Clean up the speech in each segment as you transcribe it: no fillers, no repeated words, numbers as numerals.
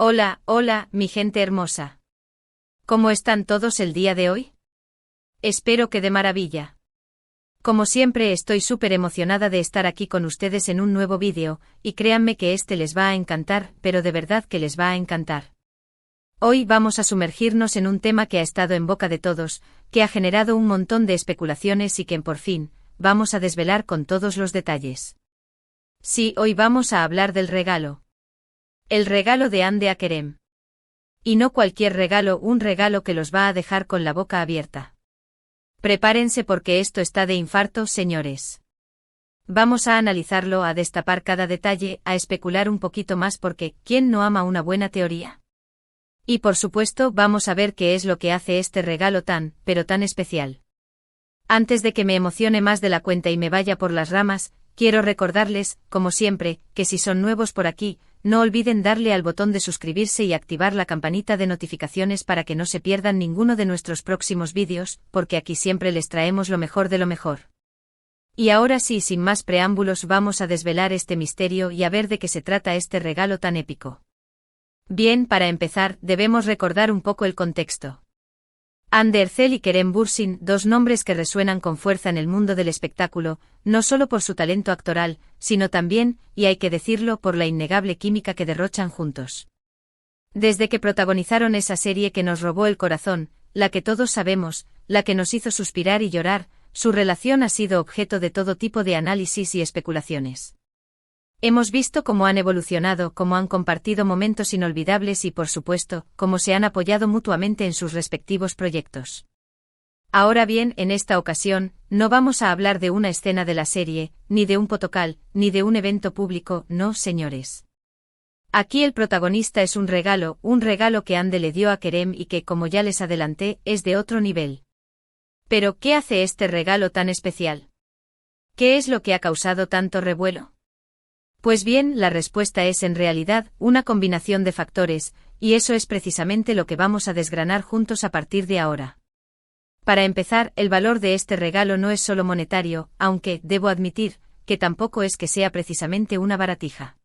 Hola, hola, mi gente hermosa. ¿Cómo están todos el día de hoy? Espero que de maravilla. Como siempre estoy súper emocionada de estar aquí con ustedes en un nuevo vídeo, y créanme que este les va a encantar, pero de verdad que les va a encantar. Hoy vamos a sumergirnos en un tema que ha estado en boca de todos, que ha generado un montón de especulaciones y que por fin, vamos a desvelar con todos los detalles. Sí, hoy vamos a hablar del regalo. El regalo de Hande a Kerem. Y no cualquier regalo, un regalo que los va a dejar con la boca abierta. Prepárense porque esto está de infarto, señores. Vamos a analizarlo, a destapar cada detalle, a especular un poquito más porque, ¿quién no ama una buena teoría? Y por supuesto vamos a ver qué es lo que hace este regalo tan, pero tan especial. Antes de que me emocione más de la cuenta y me vaya por las ramas, quiero recordarles, como siempre, que si son nuevos por aquí, no olviden darle al botón de suscribirse y activar la campanita de notificaciones para que no se pierdan ninguno de nuestros próximos vídeos, porque aquí siempre les traemos lo mejor de lo mejor. Y ahora sí, sin más preámbulos, vamos a desvelar este misterio y a ver de qué se trata este regalo tan épico. Bien, para empezar, debemos recordar un poco el contexto. Hande Erçel y Kerem Bürsin, dos nombres que resuenan con fuerza en el mundo del espectáculo, no solo por su talento actoral, sino también, y hay que decirlo, por la innegable química que derrochan juntos. Desde que protagonizaron esa serie que nos robó el corazón, la que todos sabemos, la que nos hizo suspirar y llorar, su relación ha sido objeto de todo tipo de análisis y especulaciones. Hemos visto cómo han evolucionado, cómo han compartido momentos inolvidables y, por supuesto, cómo se han apoyado mutuamente en sus respectivos proyectos. Ahora bien, en esta ocasión, no vamos a hablar de una escena de la serie, ni de un photocall, ni de un evento público, no, señores. Aquí el protagonista es un regalo que Hande le dio a Kerem y que, como ya les adelanté, es de otro nivel. Pero, ¿qué hace este regalo tan especial? ¿Qué es lo que ha causado tanto revuelo? Pues bien, la respuesta es en realidad una combinación de factores, y eso es precisamente lo que vamos a desgranar juntos a partir de ahora. Para empezar, el valor de este regalo no es solo monetario, aunque, debo admitir, que tampoco es que sea precisamente una baratija.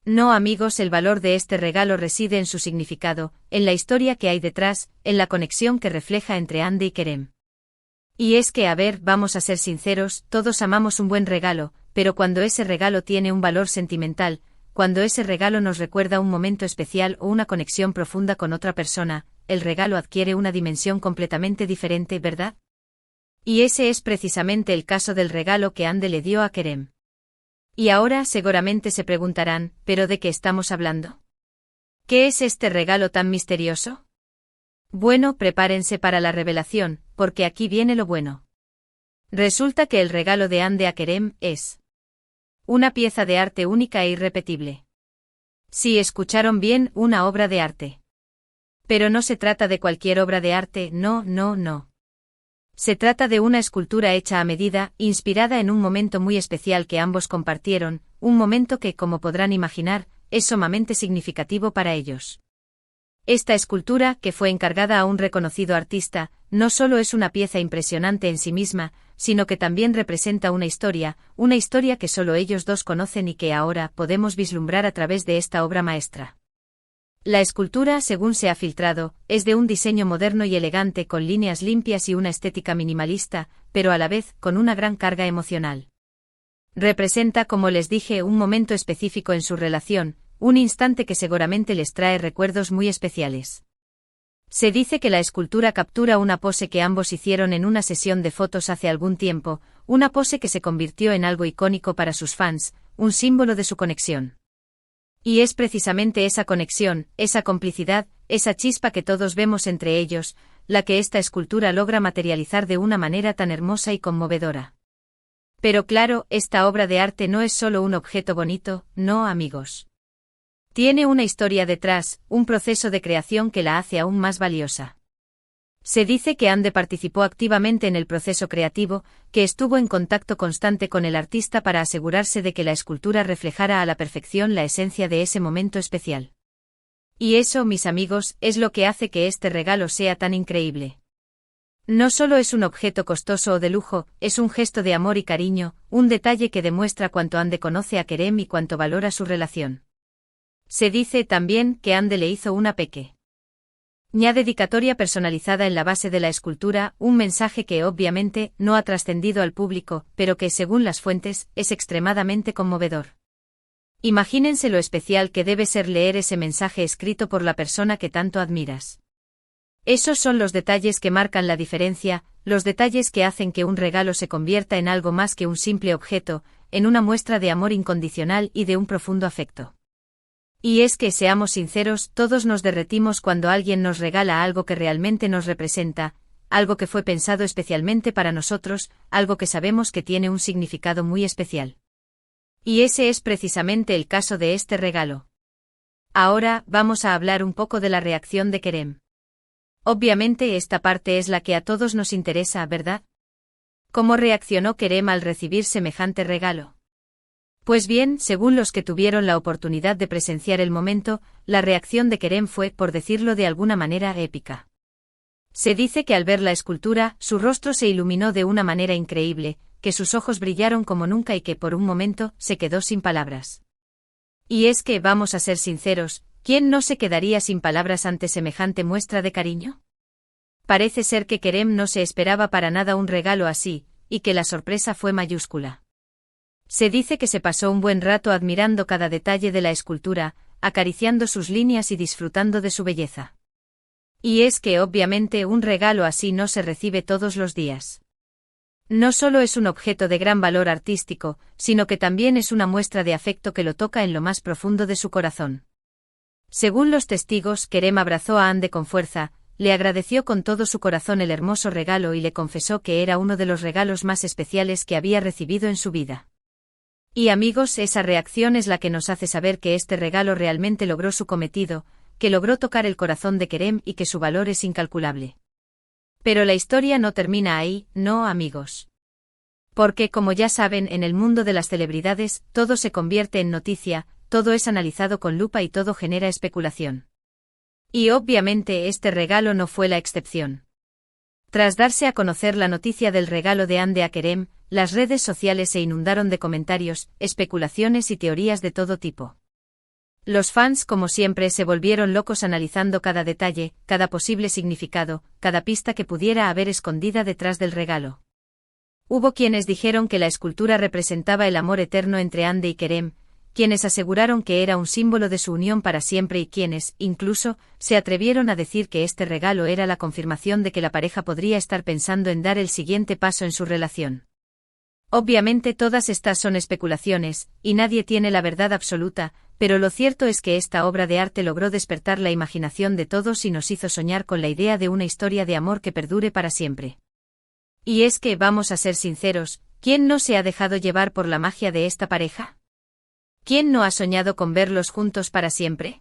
No, amigos, el valor de este regalo reside en su significado, en la historia que hay detrás, en la conexión que refleja entre Hande y Kerem. Y es que, a ver, vamos a ser sinceros, todos amamos un buen regalo, pero cuando ese regalo tiene un valor sentimental, cuando ese regalo nos recuerda un momento especial o una conexión profunda con otra persona, el regalo adquiere una dimensión completamente diferente, ¿verdad? Y ese es precisamente el caso del regalo que Hande le dio a Kerem. Y ahora seguramente se preguntarán, ¿pero de qué estamos hablando? ¿Qué es este regalo tan misterioso? Bueno, prepárense para la revelación, porque aquí viene lo bueno. Resulta que el regalo de Hande a Kerem es una pieza de arte única e irrepetible. Sí, escucharon bien, una obra de arte. Pero no se trata de cualquier obra de arte, no, no, no. Se trata de una escultura hecha a medida, inspirada en un momento muy especial que ambos compartieron, un momento que, como podrán imaginar, es sumamente significativo para ellos. Esta escultura, que fue encargada a un reconocido artista, no solo es una pieza impresionante en sí misma, sino que también representa una historia que solo ellos dos conocen y que ahora podemos vislumbrar a través de esta obra maestra. La escultura, según se ha filtrado, es de un diseño moderno y elegante con líneas limpias y una estética minimalista, pero a la vez con una gran carga emocional. Representa, como les dije, un momento específico en su relación, un instante que seguramente les trae recuerdos muy especiales. Se dice que la escultura captura una pose que ambos hicieron en una sesión de fotos hace algún tiempo, una pose que se convirtió en algo icónico para sus fans, un símbolo de su conexión. Y es precisamente esa conexión, esa complicidad, esa chispa que todos vemos entre ellos, la que esta escultura logra materializar de una manera tan hermosa y conmovedora. Pero claro, esta obra de arte no es solo un objeto bonito, no, amigos. Tiene una historia detrás, un proceso de creación que la hace aún más valiosa. Se dice que Hande participó activamente en el proceso creativo, que estuvo en contacto constante con el artista para asegurarse de que la escultura reflejara a la perfección la esencia de ese momento especial. Y eso, mis amigos, es lo que hace que este regalo sea tan increíble. No solo es un objeto costoso o de lujo, es un gesto de amor y cariño, un detalle que demuestra cuánto Hande conoce a Kerem y cuánto valora su relación. Se dice también que Ande le hizo una pequeña dedicatoria personalizada en la base de la escultura, un mensaje que obviamente no ha trascendido al público, pero que, según las fuentes, es extremadamente conmovedor. Imagínense lo especial que debe ser leer ese mensaje escrito por la persona que tanto admiras. Esos son los detalles que marcan la diferencia, los detalles que hacen que un regalo se convierta en algo más que un simple objeto, en una muestra de amor incondicional y de un profundo afecto. Y es que, seamos sinceros, todos nos derretimos cuando alguien nos regala algo que realmente nos representa, algo que fue pensado especialmente para nosotros, algo que sabemos que tiene un significado muy especial. Y ese es precisamente el caso de este regalo. Ahora, vamos a hablar un poco de la reacción de Kerem. Obviamente esta parte es la que a todos nos interesa, ¿verdad? ¿Cómo reaccionó Kerem al recibir semejante regalo? Pues bien, según los que tuvieron la oportunidad de presenciar el momento, la reacción de Kerem fue, por decirlo de alguna manera, épica. Se dice que al ver la escultura, su rostro se iluminó de una manera increíble, que sus ojos brillaron como nunca y que por un momento se quedó sin palabras. Y es que, vamos a ser sinceros, ¿quién no se quedaría sin palabras ante semejante muestra de cariño? Parece ser que Kerem no se esperaba para nada un regalo así, y que la sorpresa fue mayúscula. Se dice que se pasó un buen rato admirando cada detalle de la escultura, acariciando sus líneas y disfrutando de su belleza. Y es que obviamente un regalo así no se recibe todos los días. No solo es un objeto de gran valor artístico, sino que también es una muestra de afecto que lo toca en lo más profundo de su corazón. Según los testigos, Kerem abrazó a Ande con fuerza, le agradeció con todo su corazón el hermoso regalo y le confesó que era uno de los regalos más especiales que había recibido en su vida. Y amigos, esa reacción es la que nos hace saber que este regalo realmente logró su cometido, que logró tocar el corazón de Kerem y que su valor es incalculable. Pero la historia no termina ahí, no, amigos. Porque, como ya saben, en el mundo de las celebridades, todo se convierte en noticia, todo es analizado con lupa y todo genera especulación. Y obviamente este regalo no fue la excepción. Tras darse a conocer la noticia del regalo de Ande a Kerem, las redes sociales se inundaron de comentarios, especulaciones y teorías de todo tipo. Los fans, como siempre, se volvieron locos analizando cada detalle, cada posible significado, cada pista que pudiera haber escondida detrás del regalo. Hubo quienes dijeron que la escultura representaba el amor eterno entre Ande y Kerem, quienes aseguraron que era un símbolo de su unión para siempre y quienes, incluso, se atrevieron a decir que este regalo era la confirmación de que la pareja podría estar pensando en dar el siguiente paso en su relación. Obviamente todas estas son especulaciones, y nadie tiene la verdad absoluta, pero lo cierto es que esta obra de arte logró despertar la imaginación de todos y nos hizo soñar con la idea de una historia de amor que perdure para siempre. Y es que, vamos a ser sinceros, ¿quién no se ha dejado llevar por la magia de esta pareja? ¿Quién no ha soñado con verlos juntos para siempre?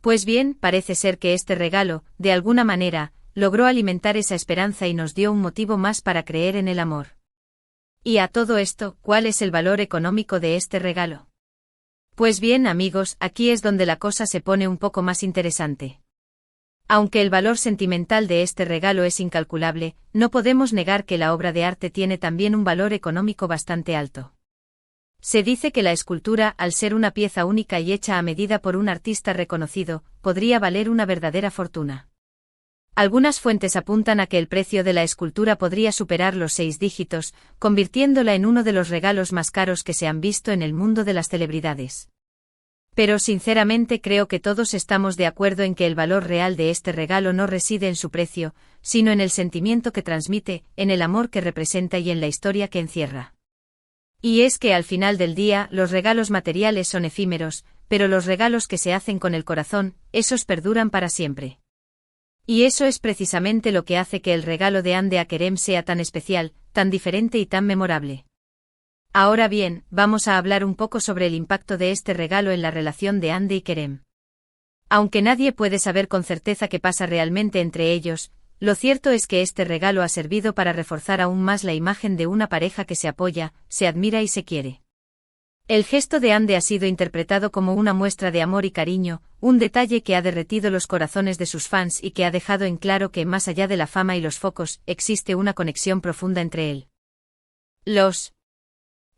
Pues bien, parece ser que este regalo, de alguna manera, logró alimentar esa esperanza y nos dio un motivo más para creer en el amor. Y a todo esto, ¿cuál es el valor económico de este regalo? Pues bien, amigos, aquí es donde la cosa se pone un poco más interesante. Aunque el valor sentimental de este regalo es incalculable, no podemos negar que la obra de arte tiene también un valor económico bastante alto. Se dice que la escultura, al ser una pieza única y hecha a medida por un artista reconocido, podría valer una verdadera fortuna. Algunas fuentes apuntan a que el precio de la escultura podría superar los 6 dígitos, convirtiéndola en uno de los regalos más caros que se han visto en el mundo de las celebridades. Pero sinceramente creo que todos estamos de acuerdo en que el valor real de este regalo no reside en su precio, sino en el sentimiento que transmite, en el amor que representa y en la historia que encierra. Y es que al final del día, los regalos materiales son efímeros, pero los regalos que se hacen con el corazón, esos perduran para siempre. Y eso es precisamente lo que hace que el regalo de Ande a Kerem sea tan especial, tan diferente y tan memorable. Ahora bien, vamos a hablar un poco sobre el impacto de este regalo en la relación de Ande y Kerem. Aunque nadie puede saber con certeza qué pasa realmente entre ellos, lo cierto es que este regalo ha servido para reforzar aún más la imagen de una pareja que se apoya, se admira y se quiere. El gesto de Ande ha sido interpretado como una muestra de amor y cariño, un detalle que ha derretido los corazones de sus fans y que ha dejado en claro que, más allá de la fama y los focos, existe una conexión profunda entre él.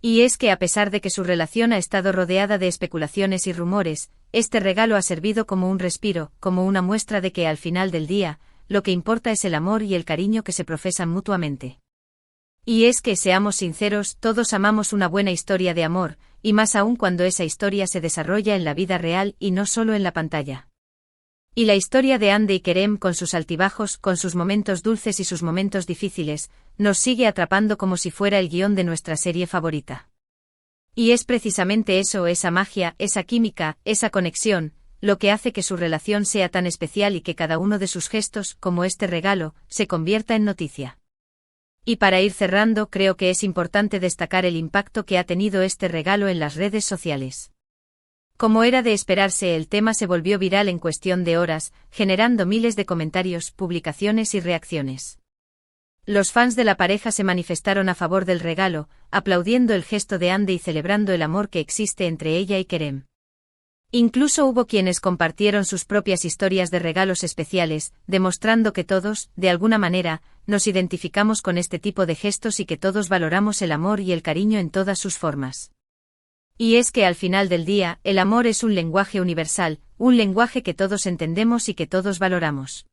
Y es que a pesar de que su relación ha estado rodeada de especulaciones y rumores, este regalo ha servido como un respiro, como una muestra de que al final del día, lo que importa es el amor y el cariño que se profesan mutuamente. Y es que, seamos sinceros, todos amamos una buena historia de amor, y más aún cuando esa historia se desarrolla en la vida real y no solo en la pantalla. Y la historia de Hande y Kerem, con sus altibajos, con sus momentos dulces y sus momentos difíciles, nos sigue atrapando como si fuera el guión de nuestra serie favorita. Y es precisamente eso, esa magia, esa química, esa conexión, lo que hace que su relación sea tan especial y que cada uno de sus gestos, como este regalo, se convierta en noticia. Y para ir cerrando, creo que es importante destacar el impacto que ha tenido este regalo en las redes sociales. Como era de esperarse, el tema se volvió viral en cuestión de horas, generando miles de comentarios, publicaciones y reacciones. Los fans de la pareja se manifestaron a favor del regalo, aplaudiendo el gesto de Hande y celebrando el amor que existe entre ella y Kerem. Incluso hubo quienes compartieron sus propias historias de regalos especiales, demostrando que todos, de alguna manera, nos identificamos con este tipo de gestos y que todos valoramos el amor y el cariño en todas sus formas. Y es que al final del día, el amor es un lenguaje universal, un lenguaje que todos entendemos y que todos valoramos.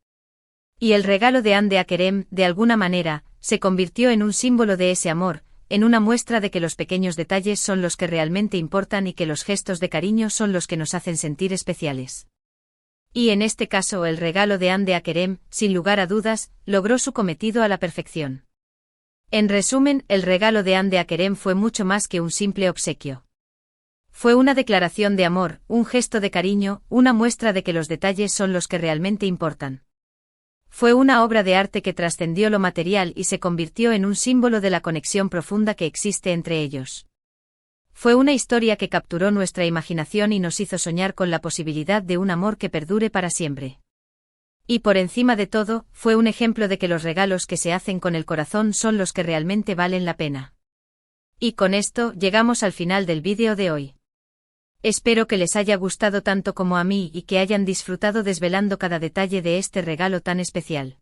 Y el regalo de Hande a Kerem, de alguna manera, se convirtió en un símbolo de ese amor, en una muestra de que los pequeños detalles son los que realmente importan y que los gestos de cariño son los que nos hacen sentir especiales. Y en este caso el regalo de Hande a Kerem, sin lugar a dudas, logró su cometido a la perfección. En resumen, el regalo de Hande a Kerem fue mucho más que un simple obsequio. Fue una declaración de amor, un gesto de cariño, una muestra de que los detalles son los que realmente importan. Fue una obra de arte que trascendió lo material y se convirtió en un símbolo de la conexión profunda que existe entre ellos. Fue una historia que capturó nuestra imaginación y nos hizo soñar con la posibilidad de un amor que perdure para siempre. Y por encima de todo, fue un ejemplo de que los regalos que se hacen con el corazón son los que realmente valen la pena. Y con esto, llegamos al final del vídeo de hoy. Espero que les haya gustado tanto como a mí y que hayan disfrutado desvelando cada detalle de este regalo tan especial.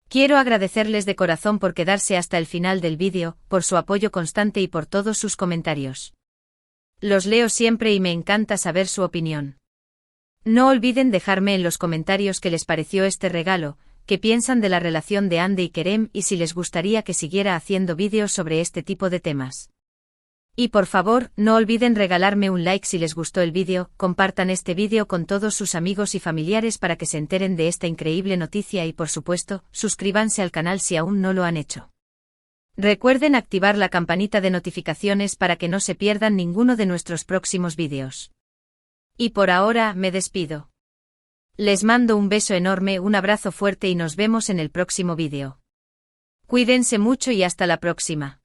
Quiero agradecerles de corazón por quedarse hasta el final del vídeo, por su apoyo constante y por todos sus comentarios. Los leo siempre y me encanta saber su opinión. No olviden dejarme en los comentarios qué les pareció este regalo, qué piensan de la relación de Hande y Kerem y si les gustaría que siguiera haciendo vídeos sobre este tipo de temas. Y por favor, no olviden regalarme un like si les gustó el vídeo, compartan este vídeo con todos sus amigos y familiares para que se enteren de esta increíble noticia y por supuesto, suscríbanse al canal si aún no lo han hecho. Recuerden activar la campanita de notificaciones para que no se pierdan ninguno de nuestros próximos vídeos. Y por ahora, me despido. Les mando un beso enorme, un abrazo fuerte y nos vemos en el próximo vídeo. Cuídense mucho y hasta la próxima.